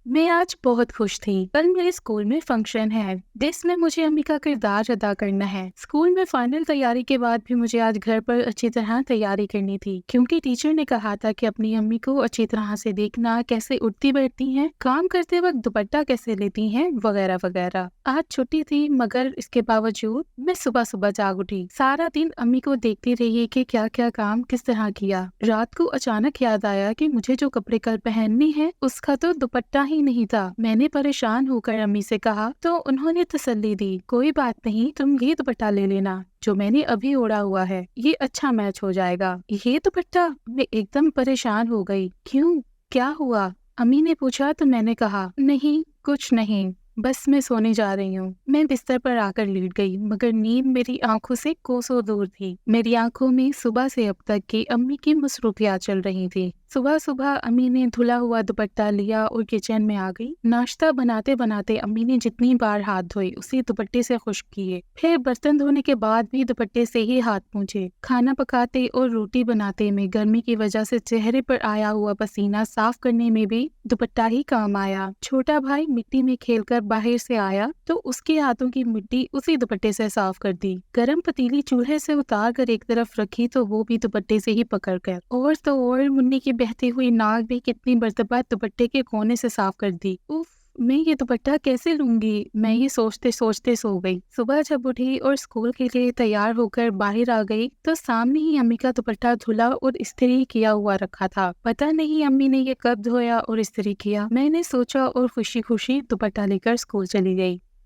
मैं आज बहुत खुश थी। कल मेरे स्कूल में फंक्शन है जिसमें मुझे अम्मी का किरदार अदा करना है। स्कूल में फाइनल तैयारी के बाद भी मुझे आज घर पर अच्छी तरह तैयारी करनी थी, क्योंकि टीचर ने कहा था कि अपनी अम्मी को अच्छी तरह से देखना, कैसे उठती बैठती हैं, काम करते वक्त दुपट्टा कैसे लेती हैं, वगैरह वगैरह। आज छुट्टी थी, मगर इसके बावजूद मैं सुबह सुबह जाग उठी। सारा दिन अम्मी को देखती रही कि क्या क्या काम किस तरह किया। रात को अचानक याद आया कि मुझे जो कपड़े कल पहननी है उसका तो दुपट्टा ही नहीं था। मैंने परेशान होकर अम्मी से कहा तो उन्होंने तसल्ली दी, कोई बात नहीं, तुम ये दुपट्टा ले लेना जो मैंने अभी ओढ़ा हुआ है, ये अच्छा मैच हो जाएगा। ये दुपट्टा? मैं एकदम परेशान हो गई। क्यों, क्या हुआ? अम्मी ने पूछा तो मैंने कहा, नहीं कुछ नहीं, बस मैं सोने जा रही हूँ। मैं बिस्तर पर आकर लेट गई, मगर नींद मेरी आंखों से कोसों दूर थी। मेरी आंखों में सुबह से अब तक की अम्मी की मसरूफियात चल रही थी। सुबह सुबह अम्मी ने धुला हुआ दुपट्टा लिया और किचन में आ गई। नाश्ता बनाते बनाते अम्मी ने जितनी बार हाथ धोए उसी दुपट्टे से खुश्क किए, फिर बर्तन धोने के बाद भी दुपट्टे से ही हाथ पोंछे। खाना पकाते और रोटी बनाते में गर्मी की वजह से चेहरे पर आया हुआ पसीना साफ करने में भी दुपट्टा ही काम आया। छोटा भाई मिट्टी में खेलकर बाहर से आया तो उसके हाथों की मिट्टी उसी दुपट्टे से साफ कर दी। गरम पतीली चूल्हे से उतार कर एक तरफ रखी तो वो भी दुपट्टे से ही पकड़ कर। और तो और मुन्नी की बहती हुई नाक भी कितनी मर्तबा दुपट्टे के कोने से साफ कर दी। उफ, मैं ये दुपट्टा कैसे लूंगी? मैं ये सोचते सोचते सो गई। सुबह जब उठी और स्कूल के लिए तैयार होकर बाहर आ गई तो सामने ही अम्मी का दुपट्टा धुला और इस्त्री किया हुआ रखा था। पता नहीं अम्मी ने ये कब धोया और इस्त्री किया। मैंने सोचा और खुशी खुशी दुपट्टा लेकर स्कूल चली गई।